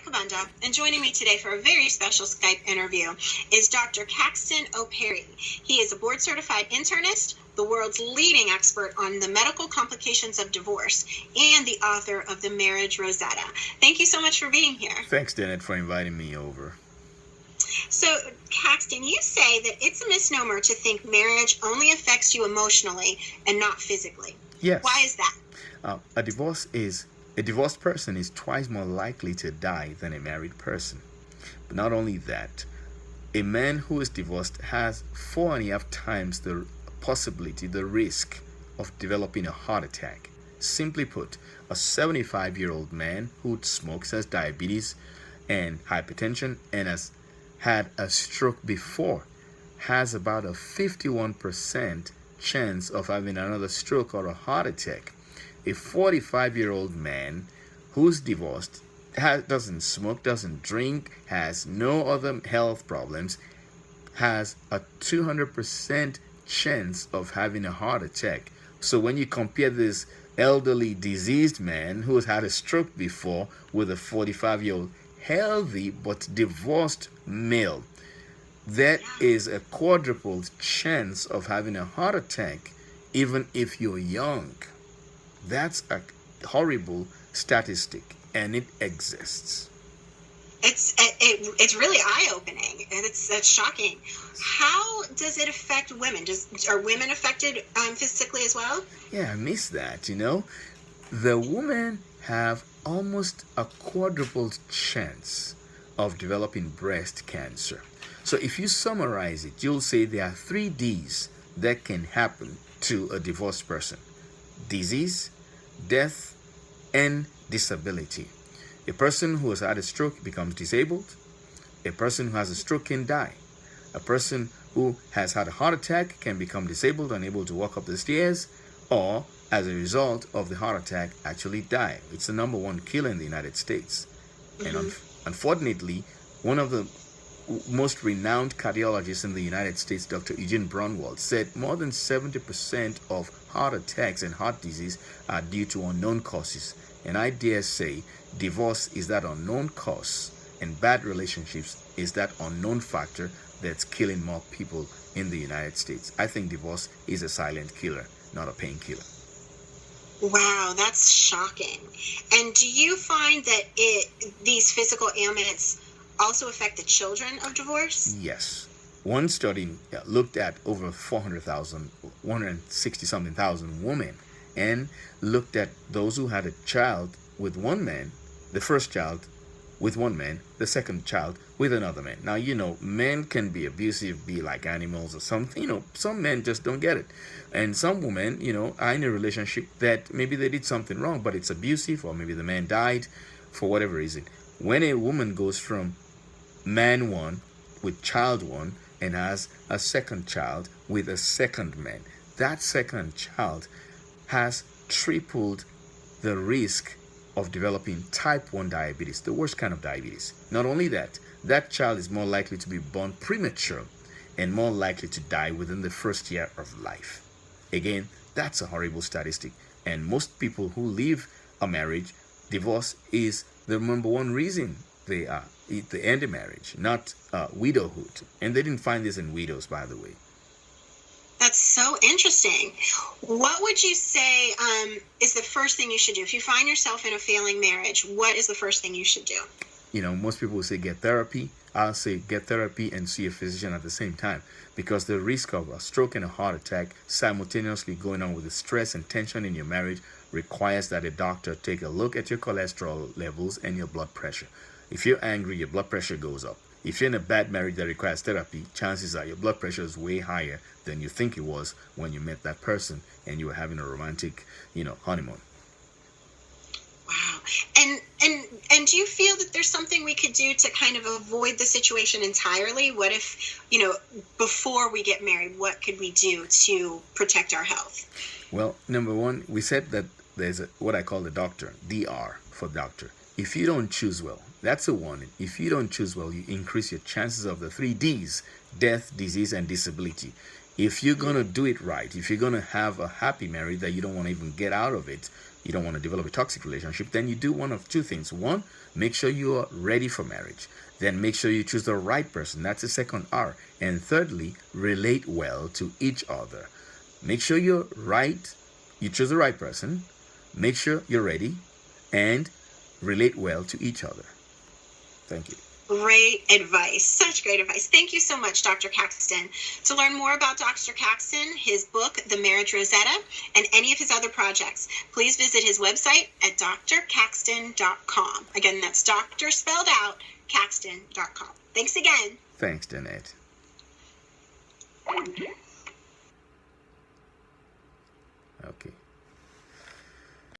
Danette Kubonda, and joining me today for a very special Skype interview is Dr. Caxton Opere. He is a board-certified internist, the world's leading expert on the medical complications of divorce, and the author of The Marriage Rosetta. Thank you so much for being here. Thanks, Danette, for inviting me over. So, Caxton, you say that it's a misnomer to think marriage only affects you emotionally and not physically. Yes. Why is that? A divorced person is twice more likely to die than a married person. But not only that, a man who is divorced has 4.5 times the possibility, the risk of developing a heart attack. Simply put, a 75-year-old man who smokes, has diabetes and hypertension, and has had a stroke before has about a 51% chance of having another stroke or a heart attack. A 45-year-old man who's divorced, doesn't smoke, doesn't drink, has no other health problems, has a 200% chance of having a heart attack. So when you compare this elderly diseased man who has had a stroke before with a 45-year-old healthy but divorced male, that is a quadrupled chance of having a heart attack even if you're young. That's a horrible statistic, and it exists. It's really eye-opening. That's shocking. How does it affect women? Are women affected physically as well? Yeah, I missed that. The women have almost a quadrupled chance of developing breast cancer. So if you summarize it, you'll say there are 3 Ds that can happen to a divorced person: disease, death, and disability. A person who has had a stroke becomes disabled. A person who has a stroke can die. A person who has had a heart attack can become disabled, unable to walk up the stairs, or as a result of the heart attack actually die. It's the number 1 killer in the United States. And unfortunately, one of the most renowned cardiologists in the United States, Dr. Eugene Braunwald, said more than 70% of heart attacks and heart disease are due to unknown causes. And I dare say divorce is that unknown cause, and bad relationships is that unknown factor that's killing more people in the United States. I think divorce is a silent killer, not a painkiller. Wow, that's shocking. And do you find that these physical ailments also affect the children of divorce? Yes. One study looked at over 160-something thousand women, and looked at those who had a child with one man, the first child with one man, the second child with another man. Now, men can be abusive, be like animals or something. Some men just don't get it. And some women, are in a relationship that maybe they did something wrong, but it's abusive, or maybe the man died for whatever reason. When a woman goes from man 1 with child 1 and has a second child with a second man, that second child has tripled the risk of developing type 1 diabetes, the worst kind of diabetes. Not only that, that child is more likely to be born premature and more likely to die within the first year of life. Again, that's a horrible statistic. And most people who leave a marriage, divorce is the number 1 reason they end a marriage, not widowhood. And they didn't find this in widows, by the way. That's so interesting. What would you say is the first thing you should do? If you find yourself in a failing marriage, what is the first thing you should do? Most people will say get therapy. I'll say get therapy and see a physician at the same time, because the risk of a stroke and a heart attack simultaneously going on with the stress and tension in your marriage requires that a doctor take a look at your cholesterol levels and your blood pressure. If you're angry, your blood pressure goes up. If you're in a bad marriage that requires therapy, chances are your blood pressure is way higher than you think it was when you met that person and you were having a romantic, honeymoon. Wow. And do you feel that there's something we could do to kind of avoid the situation entirely? What if, before we get married, what could we do to protect our health? Well, number 1, we said that there's what I call the doctor, DR for doctor. If you don't choose well, that's a warning. If you don't choose well, you increase your chances of the 3 Ds, death, disease, and disability. If you're going to do it right, if you're going to have a happy marriage that you don't want to even get out of it, you don't want to develop a toxic relationship, then you do one of 2 things. 1, Make sure you are ready for marriage. Then make sure you choose the right person. That's the second R. And thirdly, relate well to each other. Make sure you're right. You choose the right person. Make sure you're ready and relate well to each other. Thank you. Great advice. Such great advice. Thank you so much, Dr. Caxton. To learn more about Dr. Caxton, his book, The Marriage Rosetta, and any of his other projects, please visit his website at drcaxton.com. Again, that's doctor spelled out, Caxton.com. Thanks again. Thanks, Danette.